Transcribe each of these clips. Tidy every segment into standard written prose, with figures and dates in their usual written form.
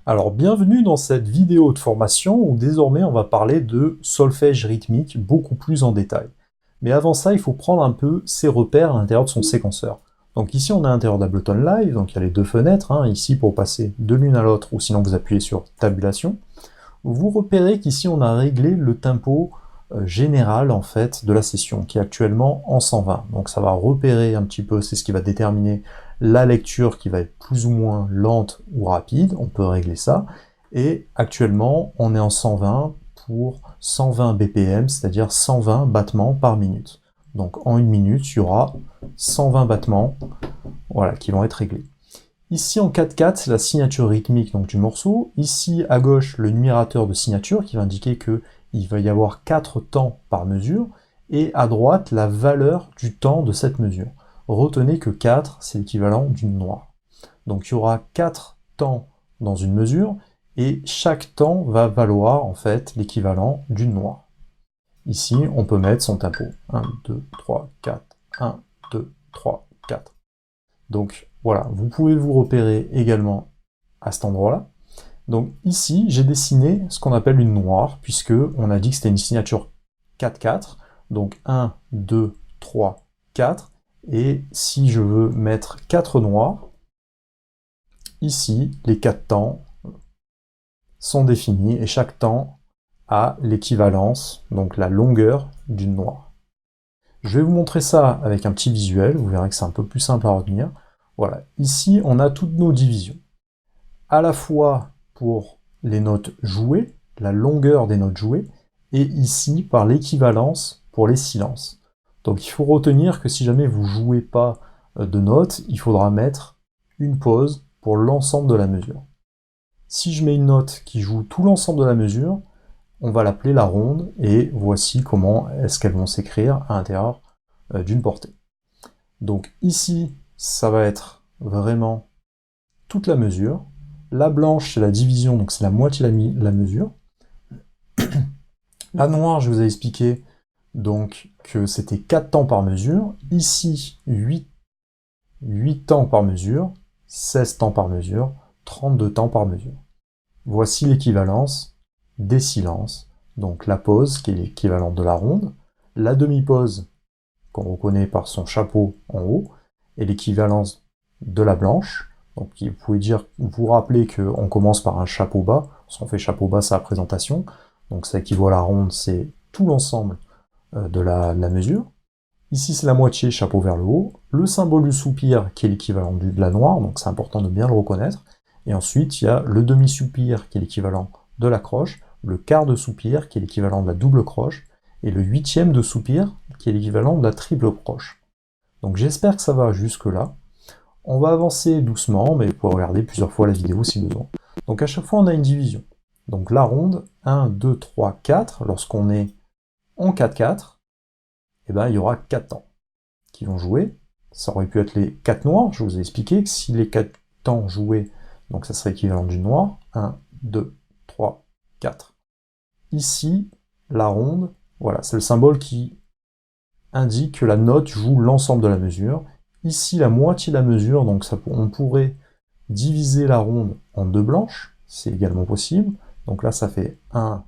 Alors bienvenue dans cette vidéo de formation où désormais on va parler de solfège rythmique beaucoup plus en détail. Mais avant ça, il faut prendre un peu ses repères à l'intérieur de son séquenceur. Donc ici on est à l'intérieur d'Ableton Live, donc il y a les deux fenêtres, ici pour passer de l'une à l'autre, ou sinon vous appuyez sur tabulation. Vous repérez qu'ici on a réglé le tempo général en fait de la session, qui est actuellement en 120. Donc ça va repérer un petit peu, c'est ce qui va déterminer la lecture qui va être plus ou moins lente ou rapide, on peut régler ça, et actuellement on est en 120 pour 120 BPM, c'est-à-dire 120 battements par minute. Donc en une minute, il y aura 120 battements voilà, qui vont être réglés. Ici en 4/4, c'est la signature rythmique donc, du morceau. Ici à gauche, le numérateur de signature qui va indiquer qu'il va y avoir 4 temps par mesure, et à droite, la valeur du temps de cette mesure. Retenez que 4, c'est l'équivalent d'une noire. Donc il y aura 4 temps dans une mesure, et chaque temps va valoir en fait l'équivalent d'une noire. Ici, on peut mettre son tempo. 1, 2, 3, 4, 1, 2, 3, 4. Donc voilà, vous pouvez vous repérer également à cet endroit-là. Donc ici, j'ai dessiné ce qu'on appelle une noire, puisque on a dit que c'était une signature 4/4. Donc 1, 2, 3, 4. Et si je veux mettre 4 noirs, ici, les 4 temps sont définis, et chaque temps a l'équivalence, donc la longueur d'une noire. Je vais vous montrer ça avec un petit visuel, vous verrez que c'est un peu plus simple à retenir. Voilà, ici on a toutes nos divisions. À la fois pour les notes jouées, la longueur des notes jouées, et ici par l'équivalence pour les silences. Donc il faut retenir que si jamais vous ne jouez pas de notes, il faudra mettre une pause pour l'ensemble de la mesure. Si je mets une note qui joue tout l'ensemble de la mesure, on va l'appeler la ronde, et voici comment est-ce qu'elles vont s'écrire à l'intérieur d'une portée. Donc ici, ça va être vraiment toute la mesure. La blanche, c'est la division, donc c'est la moitié de la mesure. La noire, je vous ai expliqué donc que c'était 4 temps par mesure. Ici, 8 temps par mesure, 16 temps par mesure, 32 temps par mesure. Voici l'équivalence des silences. Donc la pause, qui est l'équivalent de la ronde, la demi-pause, qu'on reconnaît par son chapeau en haut, et l'équivalence de la blanche. Donc vous pouvez vous rappeler qu'on commence par un chapeau bas, parce qu'on fait chapeau bas, c'est la présentation, donc ça équivaut à la ronde, c'est tout l'ensemble de la mesure. Ici c'est la moitié, chapeau vers le haut, le symbole du soupir qui est l'équivalent de la noire, donc c'est important de bien le reconnaître, et ensuite il y a le demi-soupir qui est l'équivalent de la croche, le quart de soupir qui est l'équivalent de la double croche, et le huitième de soupir qui est l'équivalent de la triple croche. Donc j'espère que ça va jusque là. On va avancer doucement, mais vous pouvez regarder plusieurs fois la vidéo si besoin. Donc à chaque fois on a une division. Donc la ronde, 1, 2, 3, 4, lorsqu'on est en 4/4, eh ben, il y aura 4 temps qui vont jouer. Ça aurait pu être les 4 noirs, je vous ai expliqué que si les 4 temps jouaient, donc ça serait équivalent d'une noire. 1, 2, 3, 4. Ici, la ronde, voilà, c'est le symbole qui indique que la note joue l'ensemble de la mesure. Ici, la moitié de la mesure, donc on pourrait diviser la ronde en 2 blanches, c'est également possible. Donc là, ça fait 1,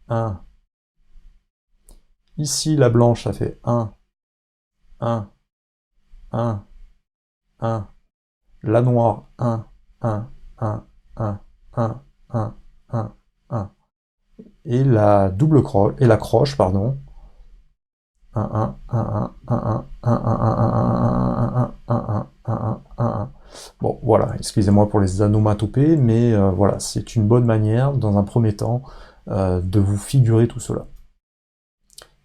1. Ici, la blanche, ça fait 1, 1, 1, 1. La noire, 1, 1, 1, 1, 1, 1, 1, 1. Et la double croche, et la croche, pardon, 1, 1, 1, 1, 1, 1, 1, 1, 1, 1, 1, 1, 1, 1. Bon, voilà, excusez-moi pour les onomatopées, mais voilà, c'est une bonne manière, dans un premier temps, de vous figurer tout cela.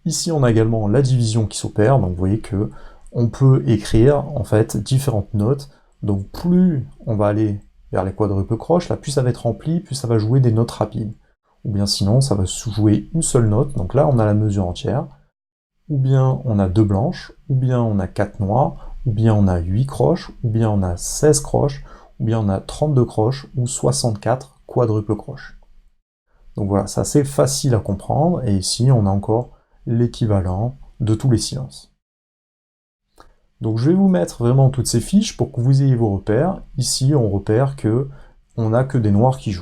Ici, on a également la division qui s'opère, donc vous voyez que on peut écrire, en fait, différentes notes. Donc plus on va aller vers les quadruples croches, là, plus ça va être rempli, plus ça va jouer des notes rapides. Ou bien sinon, ça va jouer une seule note, donc là, on a la mesure entière. Ou bien on a 2 blanches, ou bien on a 4 noires, ou bien on a 8 croches, ou bien on a 16 croches, ou bien on a 32 croches, ou 64 quadruples croches. Donc voilà, c'est assez facile à comprendre, et ici on a encore l'équivalent de tous les silences. Donc je vais vous mettre vraiment toutes ces fiches pour que vous ayez vos repères. Ici, on repère que on n'a que des noirs qui jouent.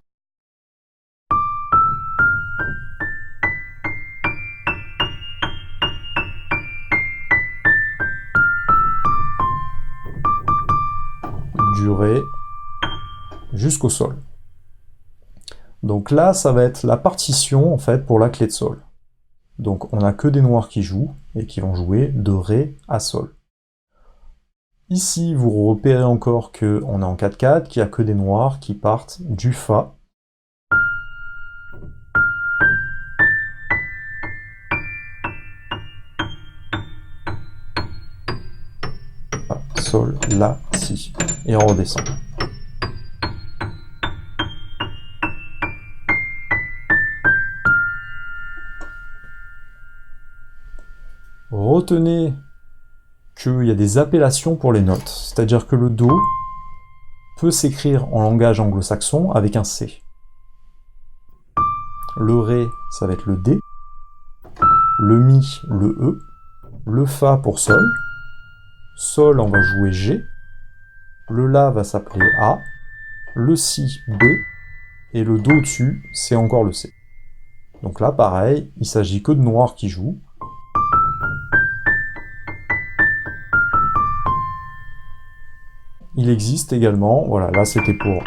Durée jusqu'au sol. Donc là, ça va être la partition en fait pour la clé de sol. Donc on n'a que des noirs qui jouent et qui vont jouer de Ré à Sol. Ici, vous repérez encore qu'on est en 4/4, qu'il n'y a que des noirs qui partent du Fa. Sol, La, Si. Et on redescend. Retenez qu'il y a des appellations pour les notes, c'est-à-dire que le Do peut s'écrire en langage anglo-saxon avec un C. Le Ré, ça va être le D, le Mi, le E, le Fa pour Sol, Sol, on va jouer G, le La va s'appeler A, le Si, B, et le Do au-dessus, c'est encore le C. Donc là, pareil, il s'agit que de noirs qui jouent. Il existe également, voilà, là c'était pour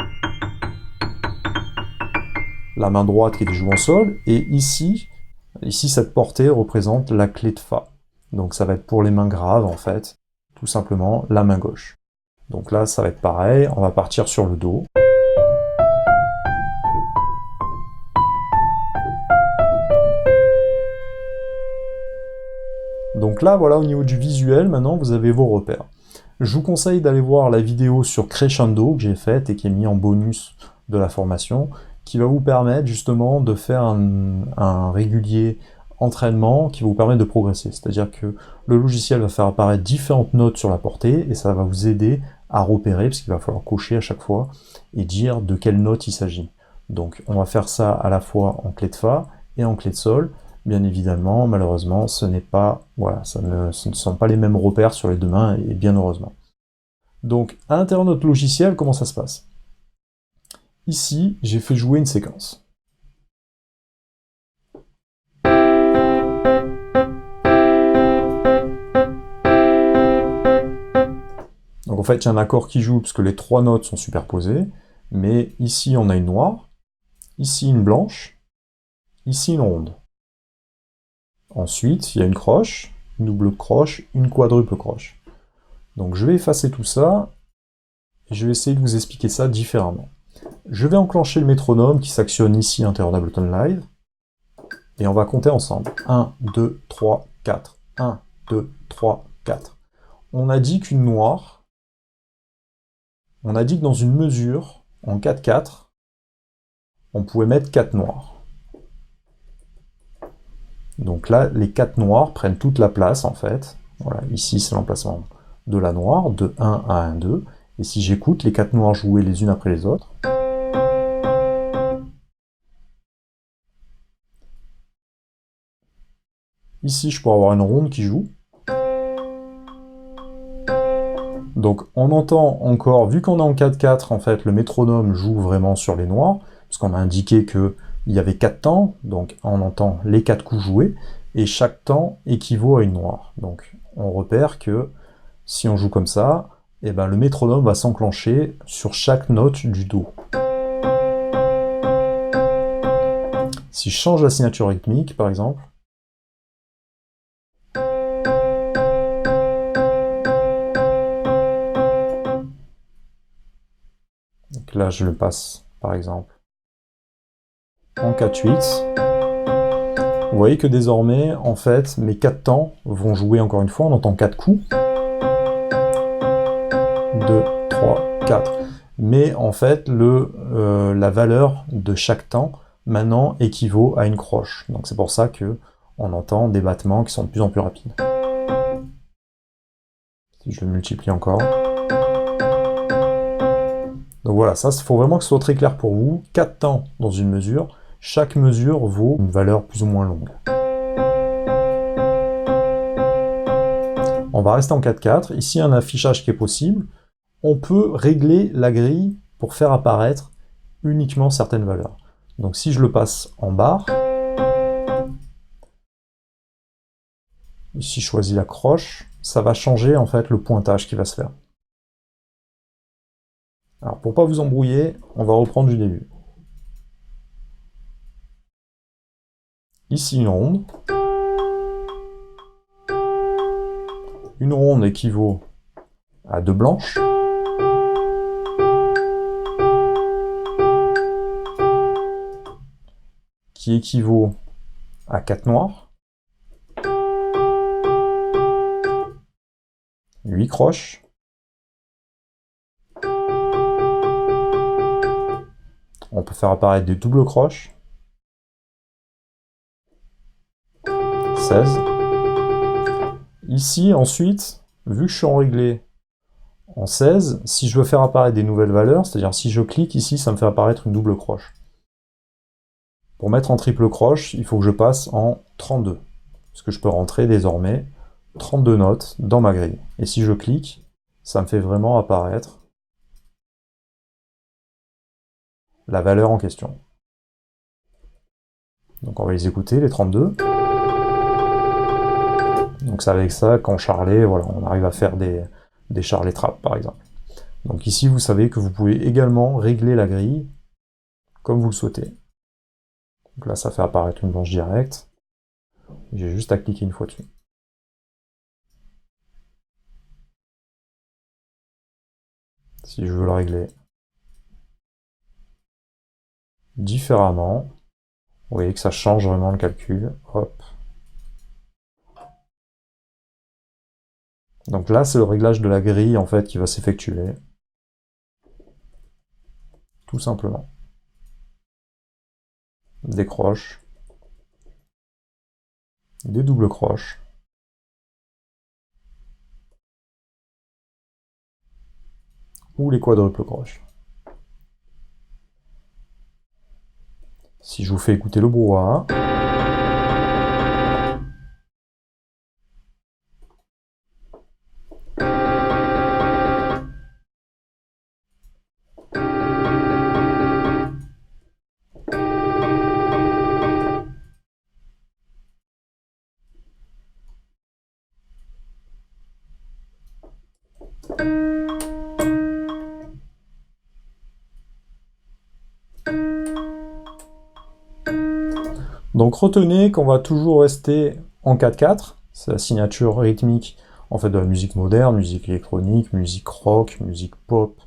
la main droite qui joue en Sol, et ici cette portée représente la clé de Fa. Donc ça va être pour les mains graves en fait, tout simplement la main gauche. Donc là ça va être pareil, on va partir sur le Do. Donc là voilà, au niveau du visuel, maintenant vous avez vos repères. Je vous conseille d'aller voir la vidéo sur Crescendo que j'ai faite et qui est mise en bonus de la formation, qui va vous permettre justement de faire un régulier entraînement qui va vous permettre de progresser. C'est-à-dire que le logiciel va faire apparaître différentes notes sur la portée et ça va vous aider à repérer, parce qu'il va falloir cocher à chaque fois et dire de quelle note il s'agit. Donc on va faire ça à la fois en clé de Fa et en clé de Sol. Bien évidemment, malheureusement, ce n'est pas, voilà, ce ne sont pas les mêmes repères sur les deux mains, et bien heureusement. Donc, à l'intérieur de notre logiciel, comment ça se passe? Ici, j'ai fait jouer une séquence. Donc en fait, il y a un accord qui joue, parce que les trois notes sont superposées, mais ici, on a une noire, ici une blanche, ici une ronde. Ensuite, il y a une croche, une double croche, une quadruple croche. Donc je vais effacer tout ça, et je vais essayer de vous expliquer ça différemment. Je vais enclencher le métronome qui s'actionne ici à l'intérieur d'Ableton Live, et on va compter ensemble. 1, 2, 3, 4. 1, 2, 3, 4. On a dit qu'une noire, on a dit que dans une mesure, en 4/4, on pouvait mettre 4 noirs. Donc là, les 4 noirs prennent toute la place, en fait. Voilà, ici, c'est l'emplacement de la noire, de 1 à 1, 2. Et si j'écoute les 4 noirs jouer les unes après les autres, ici, je pourrais avoir une ronde qui joue. Donc on entend encore, vu qu'on est en 4/4, en fait, le métronome joue vraiment sur les noirs, puisqu'on a indiqué qu'il y avait 4 temps, donc on entend les 4 coups joués, et chaque temps équivaut à une noire. Donc on repère que si on joue comme ça, eh ben, le métronome va s'enclencher sur chaque note du Do. Si je change la signature rythmique, par exemple, donc là je le passe, par exemple, en 4/8, vous voyez que désormais, en fait, mes 4 temps vont jouer encore une fois, on entend 4 coups. 2, 3, 4. Mais en fait, la valeur de chaque temps, maintenant, équivaut à une croche. Donc c'est pour ça que on entend des battements qui sont de plus en plus rapides. Si je le multiplie encore. Donc voilà, ça, il faut vraiment que ce soit très clair pour vous. 4 temps dans une mesure. Chaque mesure vaut une valeur plus ou moins longue. on va rester en 4-4. Ici, un affichage qui est possible. On peut régler la grille pour faire apparaître uniquement certaines valeurs. Donc si je le passe en barre, ici je choisis la croche, ça va changer en fait le pointage qui va se faire. Alors pour pas vous embrouiller, on va reprendre du début. Ici une ronde. Une ronde équivaut à 2 blanches. Qui équivaut à 4 noirs. 8 croches. On peut faire apparaître des doubles croches. 16. Ici, ensuite, vu que je suis en réglé en 16, si je veux faire apparaître des nouvelles valeurs, c'est-à-dire si je clique ici, ça me fait apparaître une double croche. Pour mettre en triple croche, il faut que je passe en 32, parce que je peux rentrer désormais 32 notes dans ma grille. Et si je clique, ça me fait vraiment apparaître la valeur en question. Donc on va les écouter, les 32. Donc c'est avec ça qu'en charlet, voilà, on arrive à faire des charlets trappes par exemple. Donc ici vous savez que vous pouvez également régler la grille comme vous le souhaitez. Donc là ça fait apparaître une blanche directe. J'ai juste à cliquer une fois dessus. Si je veux le régler différemment, vous voyez que ça change vraiment le calcul. Hop. Donc là, c'est le réglage de la grille en fait qui va s'effectuer. Tout simplement. Des croches. Des doubles croches. Ou les quadruples croches. Si je vous fais écouter le brouhaha. Donc retenez qu'on va toujours rester en 4-4, c'est la signature rythmique en fait de la musique moderne, musique électronique, musique rock, musique pop,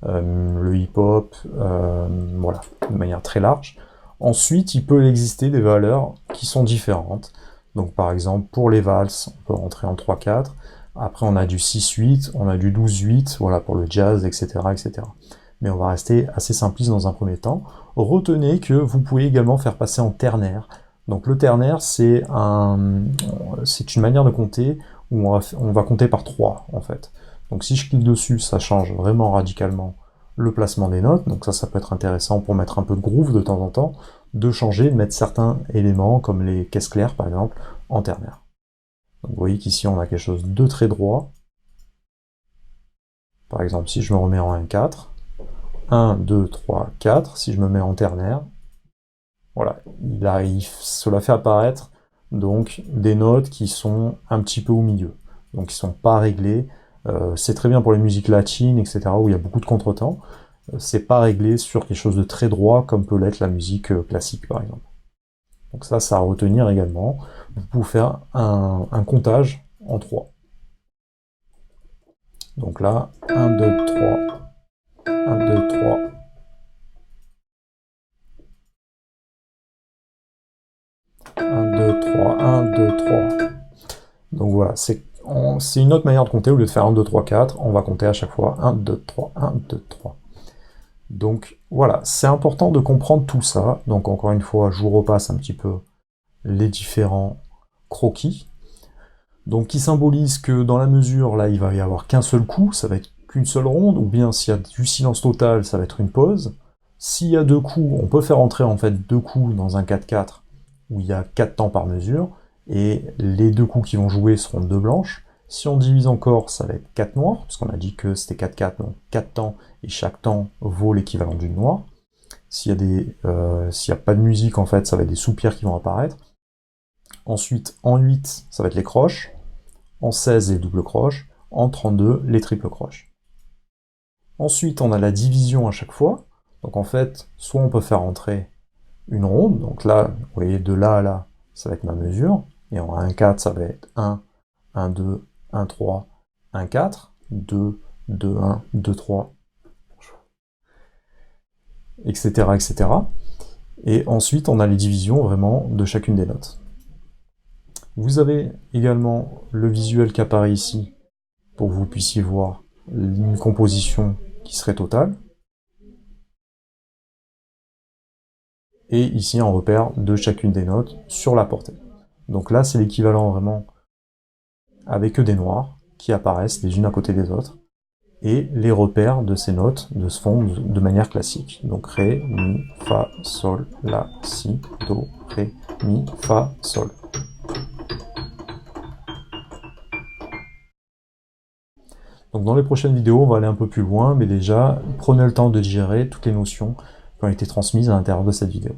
le hip-hop, voilà, de manière très large. Ensuite, il peut exister des valeurs qui sont différentes. Donc par exemple, pour les valses, on peut rentrer en 3-4. Après, on a du 6-8, on a du 12-8, voilà, pour le jazz, etc., etc. Mais on va rester assez simpliste dans un premier temps. Retenez que vous pouvez également faire passer en ternaire. Donc le ternaire, c'est une manière de compter où on va compter par 3, en fait. Donc si je clique dessus, ça change vraiment radicalement le placement des notes. Donc ça peut être intéressant pour mettre un peu de groove de temps en temps, de changer, de mettre certains éléments, comme les caisses claires par exemple, en ternaire. Donc vous voyez qu'ici on a quelque chose de très droit. Par exemple, si je me remets en 1-4, 1, 2, 3, 4, si je me mets en ternaire, voilà, cela fait apparaître donc des notes qui sont un petit peu au milieu, donc qui sont pas réglées. C'est très bien pour les musiques latines, etc., où il y a beaucoup de contretemps. C'est pas réglé sur quelque chose de très droit, comme peut l'être la musique classique, par exemple. Donc ça à retenir également. Vous pouvez faire un comptage en 3. Donc là, 1, 2, 3, 1, 2, 3. 1, 2, 3, 1, 2, 3. Donc voilà, c'est une autre manière de compter. Au lieu de faire 1, 2, 3, 4, on va compter à chaque fois 1, 2, 3, 1, 2, 3. Donc voilà, c'est important de comprendre tout ça. Donc encore une fois, je vous repasse un petit peu les différents croquis. Donc qui symbolisent que dans la mesure, là, il va y avoir qu'un seul coup, ça va être qu'une seule ronde, ou bien s'il y a du silence total, ça va être une pause. S'il y a 2 coups, on peut faire entrer en fait 2 coups dans un 4-4, où il y a 4 temps par mesure, et les 2 coups qui vont jouer seront 2 blanches. Si on divise encore, ça va être 4 noirs, parce qu'on a dit que c'était 4-4, donc 4 temps, et chaque temps vaut l'équivalent d'une noire. S'il n'y a pas de musique, en fait, ça va être des soupirs qui vont apparaître. Ensuite, en 8, ça va être les croches. En 16, les doubles croches. En 32, les triples croches. Ensuite, on a la division à chaque fois. Donc en fait, soit on peut faire entrer une ronde. Donc là, vous voyez, de là à là, ça va être ma mesure. Et en 1-4, ça va être 1, 1-2, 1-3, 1-4, 2, 2-1, 2-3, etc., etc. Et ensuite, on a les divisions vraiment de chacune des notes. Vous avez également le visuel qui apparaît ici pour que vous puissiez voir une composition qui serait totale. Et ici un repère de chacune des notes sur la portée. Donc là, c'est l'équivalent vraiment avec des noirs qui apparaissent les unes à côté des autres, et les repères de ces notes se font de manière classique. Donc Ré, Mi, Fa, Sol, La, Si, Do, Ré, Mi, Fa, Sol. Donc dans les prochaines vidéos, on va aller un peu plus loin, mais déjà, prenez le temps de digérer toutes les notions qui ont été transmises à l'intérieur de cette vidéo.